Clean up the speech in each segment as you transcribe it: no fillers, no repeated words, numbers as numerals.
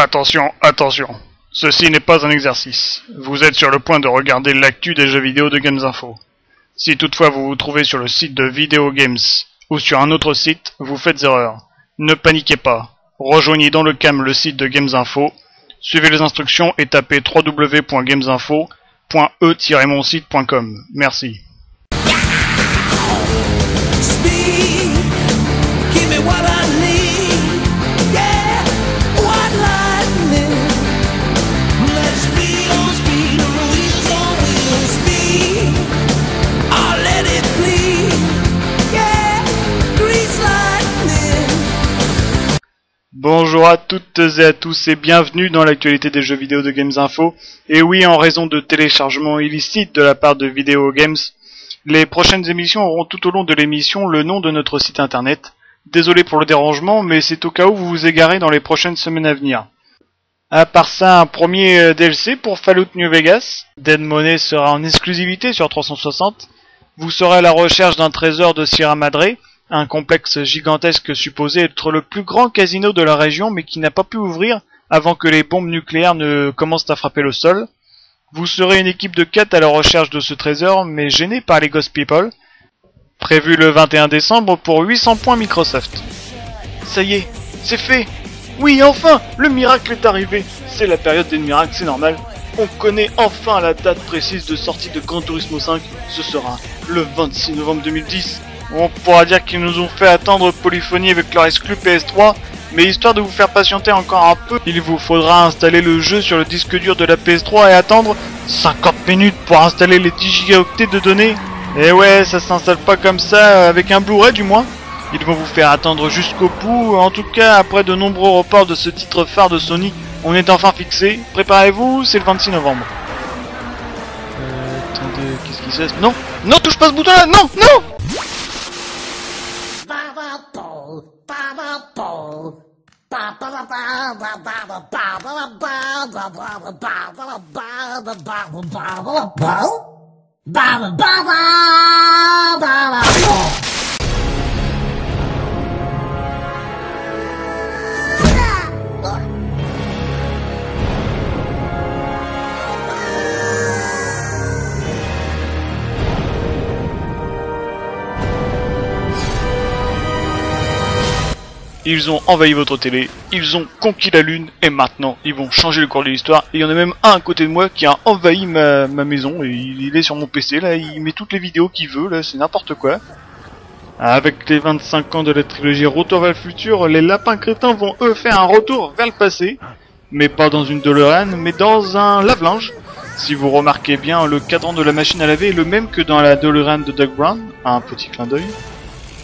Attention, attention. Ceci n'est pas un exercice. Vous êtes sur le point de regarder l'actu des jeux vidéo de Games Info. Si toutefois vous vous trouvez sur le site de Video Games ou sur un autre site, vous faites erreur. Ne paniquez pas. Rejoignez dans le cam le site de Games Info, suivez les instructions et tapez www.gamesinfo.e-monsite.com. Merci. Bonjour à toutes et à tous et bienvenue dans l'actualité des jeux vidéo de Games Info. Et oui, en raison de téléchargements illicites de la part de Video Games, les prochaines émissions auront tout au long de l'émission le nom de notre site internet. Désolé pour le dérangement, mais c'est au cas où vous vous égarez dans les prochaines semaines à venir. À part ça, un premier DLC pour Fallout New Vegas. Dead Money sera en exclusivité sur 360. Vous serez à la recherche d'un trésor de Sierra Madre, un complexe gigantesque supposé être le plus grand casino de la région mais qui n'a pas pu ouvrir avant que les bombes nucléaires ne commencent à frapper le sol. Vous serez une équipe de 4 à la recherche de ce trésor mais gêné par les Ghost People. Prévu le 21 décembre pour 800 points Microsoft. Ça y est, c'est fait. Oui, enfin, le miracle est arrivé. C'est la période des miracles, c'est normal. On connaît enfin la date précise de sortie de Gran Turismo 5. Ce sera le 26 novembre 2010. On pourra dire qu'ils nous ont fait attendre Polyphony avec leur exclu PS3, mais histoire de vous faire patienter encore un peu, il vous faudra installer le jeu sur le disque dur de la PS3 et attendre 50 minutes pour installer les 10 gigaoctets de données. Et ouais, ça s'installe pas comme ça, avec un Blu-ray du moins. Ils vont vous faire attendre jusqu'au bout, en tout cas après de nombreux reports de ce titre phare de Sony, on est enfin fixé. Préparez-vous, c'est le 26 novembre. Attendez, qu'est-ce qui se passe? Non, non, touche pas ce bouton là, non, non! Ils ont envahi votre télé, ils ont conquis la lune, et maintenant, ils vont changer le cours de l'histoire. Et il y en a même un à côté de moi qui a envahi ma maison, et il est sur mon PC, là, il met toutes les vidéos qu'il veut, là, c'est n'importe quoi. Avec les 25 ans de la trilogie Retour vers le futur, les lapins crétins vont eux faire un retour vers le passé. Mais pas dans une DeLorean, mais dans un lave-linge. Si vous remarquez bien, le cadran de la machine à laver est le même que dans la DeLorean de Doug Brown, un petit clin d'œil.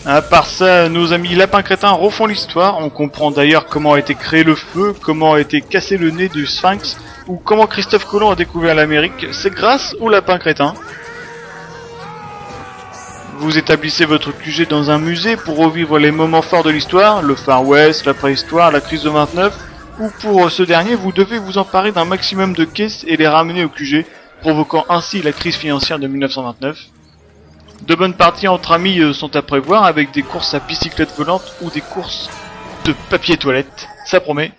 À part ça, nos amis lapins crétins refont l'histoire. On comprend d'ailleurs comment a été créé le feu, comment a été cassé le nez du Sphinx, ou comment Christophe Colomb a découvert l'Amérique. C'est grâce aux lapins crétins. Vous établissez votre QG dans un musée pour revivre les moments forts de l'histoire, le Far West, la préhistoire, la crise de 29, ou pour ce dernier, vous devez vous emparer d'un maximum de caisses et les ramener au QG, provoquant ainsi la crise financière de 1929. De bonnes parties entre amis sont à prévoir avec des courses à bicyclette volante ou des courses de papier toilette, ça promet.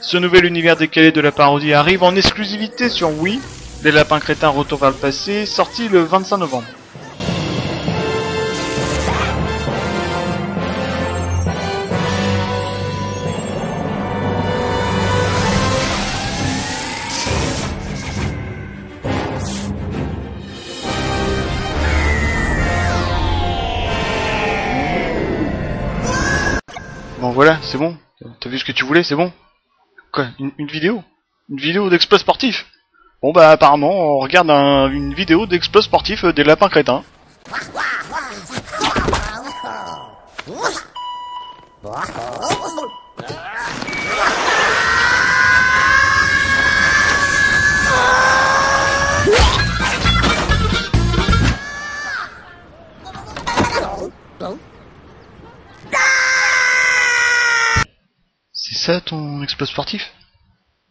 Ce nouvel univers décalé de la parodie arrive en exclusivité sur Wii, les lapins crétins retour vers le passé, sorti le 25 novembre. Bon voilà, c'est bon. T'as vu ce que tu voulais, c'est bon. Quoi, une vidéo? Une vidéo d'exploit sportif? Bon bah apparemment, on regarde une vidéo d'exploit sportif des lapins crétins. C'est ça ton exploit sportif?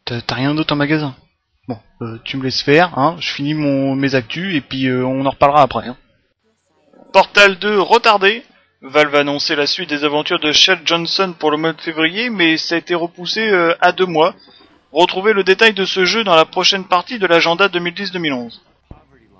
T'as rien d'autre en magasin? Bon, tu me laisses faire, hein, je finis mes actus et puis on en reparlera après. Hein. Portal 2 retardé. Valve a annoncé la suite des aventures de Shell Johnson pour le mois de février, mais ça a été repoussé à 2 mois. Retrouvez le détail de ce jeu dans la prochaine partie de l'agenda 2010-2011.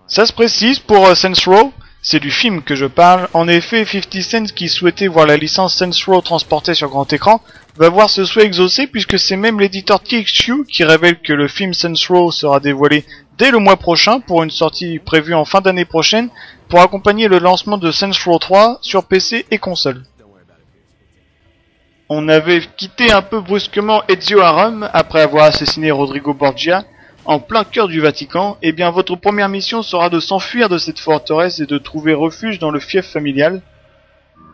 Ça se précise pour Saints Row, c'est du film que je parle. En effet, 50 Cent, qui souhaitait voir la licence Saints Row transportée sur grand écran, va voir ce souhait exaucé, puisque c'est même l'éditeur THQ qui révèle que le film Saints Row sera dévoilé dès le mois prochain pour une sortie prévue en fin d'année prochaine pour accompagner le lancement de Saints Row 3 sur PC et console. On avait quitté un peu brusquement Ezio à Rome après avoir assassiné Rodrigo Borgia en plein cœur du Vatican. Et bien votre première mission sera de s'enfuir de cette forteresse et de trouver refuge dans le fief familial.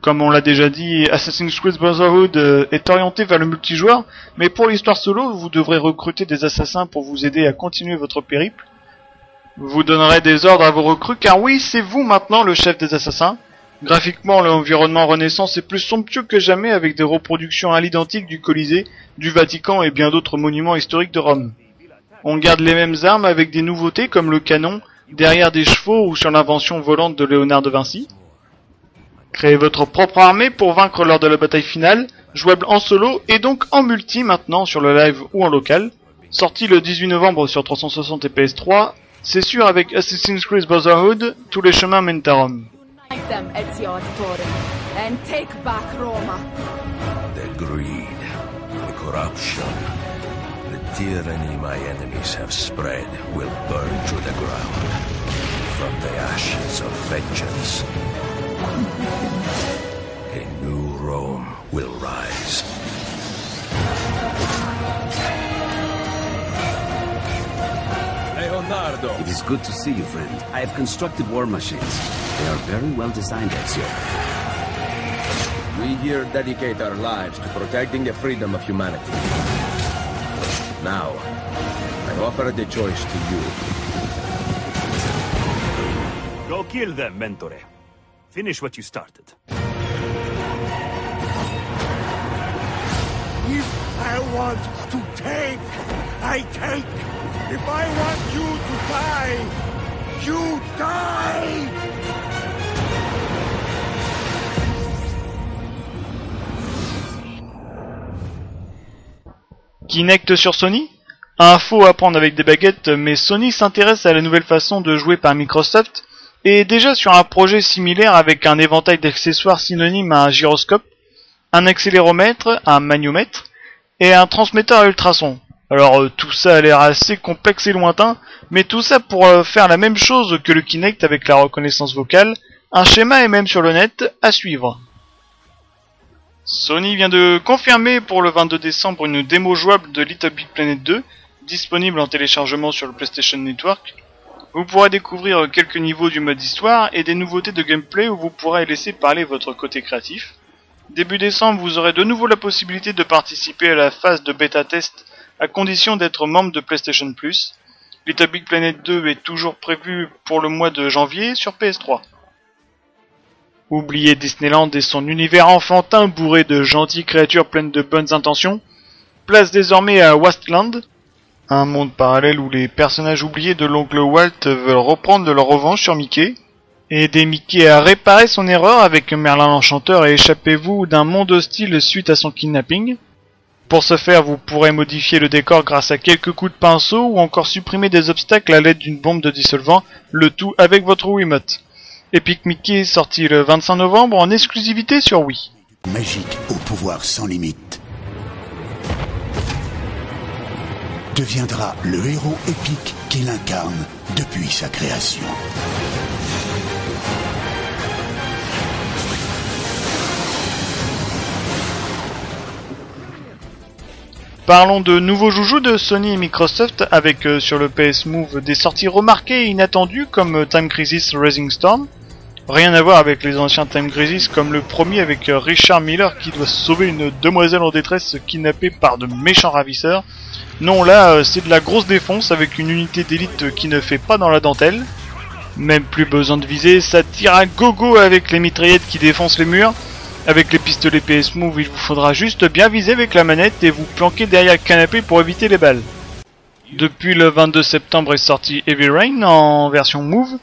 Comme on l'a déjà dit, Assassin's Creed Brotherhood est orienté vers le multijoueur, mais pour l'histoire solo, vous devrez recruter des assassins pour vous aider à continuer votre périple. Vous donnerez des ordres à vos recrues, car oui, c'est vous maintenant le chef des assassins. Graphiquement, l'environnement Renaissance est plus somptueux que jamais, avec des reproductions à l'identique du Colisée, du Vatican et bien d'autres monuments historiques de Rome. On garde les mêmes armes avec des nouveautés comme le canon, derrière des chevaux ou sur l'invention volante de Léonard de Vinci. Créez votre propre armée pour vaincre lors de la bataille finale, jouable en solo et donc en multi maintenant sur le live ou en local. Sorti le 18 novembre sur 360 et PS3, c'est sûr avec Assassin's Creed Brotherhood, tous les chemins mènent à Rome. Them, Ezio Auditore, and take back Roma. The greed, the corruption, the tyranny my enemies have spread will burn to the ground. From the ashes of vengeance, a new Rome will rise. Leonardo! It is good to see you, friend. I have constructed war machines. They are very well designed, Ezio. We here dedicate our lives to protecting the freedom of humanity. Now, I offer the choice to you. Go kill them, Mentore. Finish what you started. If I want to take, I take. If I want you to die, you die! Kinect sur Sony? Info à prendre avec des baguettes, mais Sony s'intéresse à la nouvelle façon de jouer par Microsoft et est déjà sur un projet similaire avec un éventail d'accessoires synonymes à un gyroscope, un accéléromètre, un maniomètre et un transmetteur à ultrasons. Alors tout ça a l'air assez complexe et lointain, mais tout ça pour faire la même chose que le Kinect avec la reconnaissance vocale. Un schéma est même sur le net à suivre. Sony vient de confirmer pour le 22 décembre une démo jouable de Little Big Planet 2, disponible en téléchargement sur le PlayStation Network. Vous pourrez découvrir quelques niveaux du mode histoire et des nouveautés de gameplay où vous pourrez laisser parler votre côté créatif. Début décembre, vous aurez de nouveau la possibilité de participer à la phase de bêta test à condition d'être membre de PlayStation Plus. Little Big Planet 2 est toujours prévu pour le mois de janvier sur PS3. Oubliez Disneyland et son univers enfantin bourré de gentilles créatures pleines de bonnes intentions. Place désormais à Wasteland, un monde parallèle où les personnages oubliés de l'oncle Walt veulent reprendre leur revanche sur Mickey. Aidez Mickey à réparer son erreur avec Merlin l'Enchanteur et échappez-vous d'un monde hostile suite à son kidnapping. Pour ce faire, vous pourrez modifier le décor grâce à quelques coups de pinceau ou encore supprimer des obstacles à l'aide d'une bombe de dissolvant, le tout avec votre Wiimote. Epic Mickey est sorti le 25 novembre en exclusivité sur Wii. Magique au pouvoir sans limite. Deviendra le héros épique qu'il incarne depuis sa création. Parlons de nouveaux joujoux de Sony et Microsoft avec sur le PS Move des sorties remarquées et inattendues comme Time Crisis Rising Storm. Rien à voir avec les anciens Time Crisis comme le premier avec Richard Miller qui doit sauver une demoiselle en détresse kidnappée par de méchants ravisseurs. Non, là c'est de la grosse défonce avec une unité d'élite qui ne fait pas dans la dentelle. Même plus besoin de viser, ça tire à gogo avec les mitraillettes qui défoncent les murs. Avec les pistolets PS Move, il vous faudra juste bien viser avec la manette et vous planquer derrière le canapé pour éviter les balles. Depuis le 22 septembre est sorti Heavy Rain en version Move.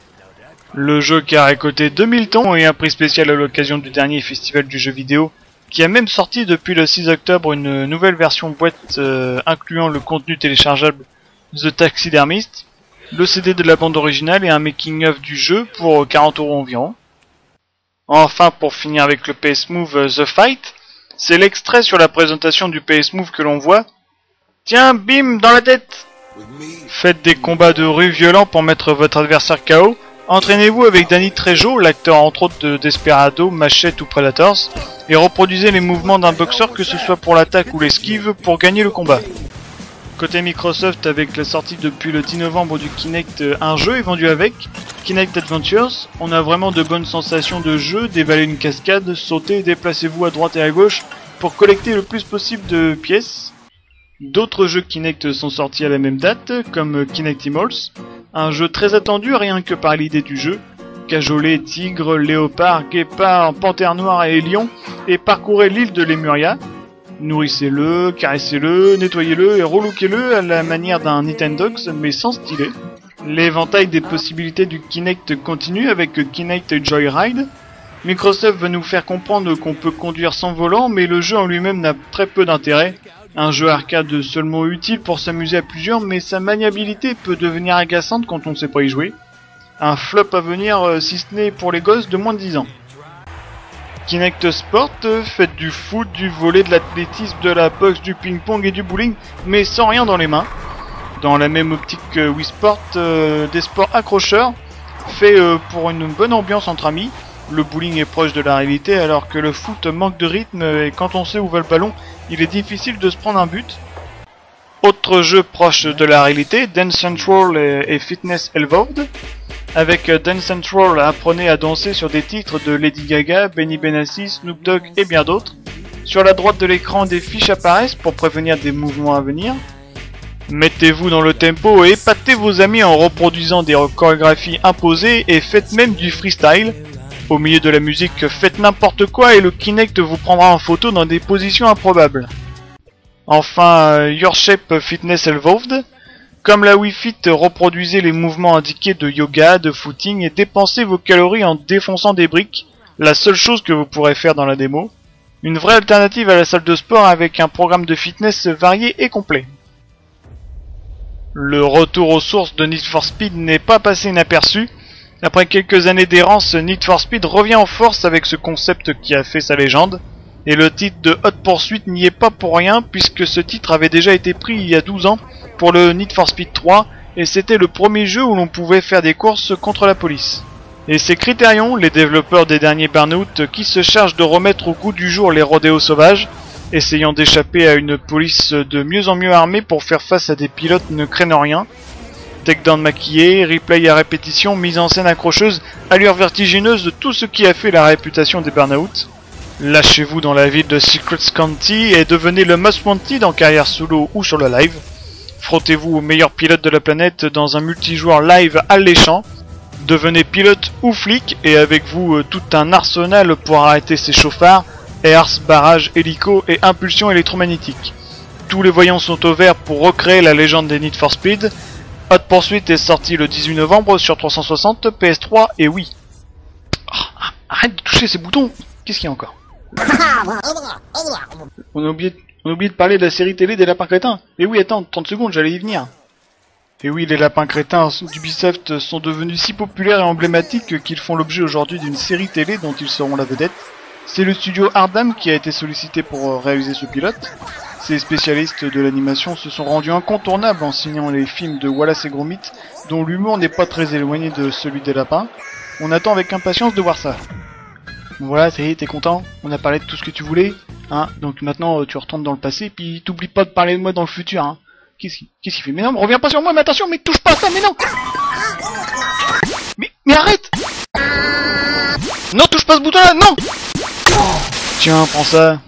Le jeu qui a récolté 2000 tons et un prix spécial à l'occasion du dernier festival du jeu vidéo qui a même sorti depuis le 6 octobre une nouvelle version boîte incluant le contenu téléchargeable The Taxidermist, le CD de la bande originale et un making-of du jeu pour 40 € environ. Enfin, pour finir avec le PS Move The Fight, c'est l'extrait sur la présentation du PS Move que l'on voit. Tiens, bim, dans la tête! Faites des combats de rue violents pour mettre votre adversaire KO. Entraînez-vous avec Danny Trejo, l'acteur entre autres de Desperado, Machete ou Predators, et reproduisez les mouvements d'un boxeur que ce soit pour l'attaque ou l'esquive pour gagner le combat. Côté Microsoft, avec la sortie depuis le 10 novembre du Kinect, un jeu est vendu avec, Kinect Adventures. On a vraiment de bonnes sensations de jeu, dévaler une cascade, sauter, déplacez-vous à droite et à gauche pour collecter le plus possible de pièces. D'autres jeux Kinect sont sortis à la même date, comme Kinectimals, un jeu très attendu rien que par l'idée du jeu. Cajoler tigre, léopard, guépard, panthère noire et lion, et parcourez l'île de Lemuria. Nourrissez-le, caressez-le, nettoyez-le et relookez-le à la manière d'un Nintendogs, mais sans stylet. L'éventail des possibilités du Kinect continue avec Kinect Joyride. Microsoft veut nous faire comprendre qu'on peut conduire sans volant, mais le jeu en lui-même n'a très peu d'intérêt. Un jeu arcade seulement utile pour s'amuser à plusieurs, mais sa maniabilité peut devenir agaçante quand on ne sait pas y jouer. Un flop à venir si ce n'est pour les gosses de moins de 10 ans. Kinect Sport, faites du foot, du volley, de l'athlétisme, de la boxe, du ping-pong et du bowling, mais sans rien dans les mains. Dans la même optique que Wii Sport, des sports accrocheurs, faits pour une bonne ambiance entre amis. Le bowling est proche de la réalité alors que le foot manque de rythme et quand on sait où va le ballon, il est difficile de se prendre un but. Autre jeu proche de la réalité, Dance Central et Fitness Evolved. Avec Dance Central, apprenez à danser sur des titres de Lady Gaga, Benny Benassi, Snoop Dogg et bien d'autres. Sur la droite de l'écran, des fiches apparaissent pour prévenir des mouvements à venir. Mettez-vous dans le tempo et épatez vos amis en reproduisant des chorégraphies imposées et faites même du freestyle. Au milieu de la musique, faites n'importe quoi et le Kinect vous prendra en photo dans des positions improbables. Enfin, Your Shape Fitness Evolved. Comme la Wii Fit, reproduisez les mouvements indiqués de yoga, de footing et dépensez vos calories en défonçant des briques, la seule chose que vous pourrez faire dans la démo. Une vraie alternative à la salle de sport avec un programme de fitness varié et complet. Le retour aux sources de Need for Speed n'est pas passé inaperçu. Après quelques années d'errance, Need for Speed revient en force avec ce concept qui a fait sa légende. Et le titre de Hot Pursuit n'y est pas pour rien puisque ce titre avait déjà été pris il y a 12 ans pour le Need for Speed 3 et c'était le premier jeu où l'on pouvait faire des courses contre la police. Et c'est Criterion, les développeurs des derniers Burnout, qui se chargent de remettre au goût du jour les rodéos sauvages, essayant d'échapper à une police de mieux en mieux armée pour faire face à des pilotes ne craignant rien. Takedown maquillé, replay à répétition, mise en scène accrocheuse, allure vertigineuse de tout ce qui a fait la réputation des Burnout. Lâchez-vous dans la ville de Secrets County et devenez le Most Wanted en carrière solo ou sur le live. Frottez-vous aux meilleurs pilotes de la planète dans un multijoueur live alléchant. Devenez pilote ou flic et avec vous tout un arsenal pour arrêter ces chauffards, airs, barrages, hélicos et impulsions électromagnétiques. Tous les voyants sont au vert pour recréer la légende des Need for Speed. Hot Pursuit est sorti le 18 novembre sur 360, PS3 et Wii. Oh, arrête de toucher ces boutons. Qu'est-ce qu'il y a encore? On a oublié de parler de la série télé des lapins crétins. Et oui, attends, 30 secondes, j'allais y venir. Et oui, les lapins crétins d'Ubisoft sont devenus si populaires et emblématiques qu'ils font l'objet aujourd'hui d'une série télé dont ils seront la vedette. C'est le studio Ardam qui a été sollicité pour réaliser ce pilote. Ces spécialistes de l'animation se sont rendus incontournables en signant les films de Wallace et Gromit, dont l'humour n'est pas très éloigné de celui des lapins. On attend avec impatience de voir ça. Bon voilà, ça y est, t'es content? On a parlé de tout ce que tu voulais, hein? Donc maintenant tu retournes dans le passé, puis t'oublies pas de parler de moi dans le futur, hein? Qu'est-ce qu'il fait? Mais non, reviens pas sur moi, mais attention, mais touche pas à ça, mais non! Mais arrête! Non, touche pas ce bouton-là, non! Tiens, prends ça.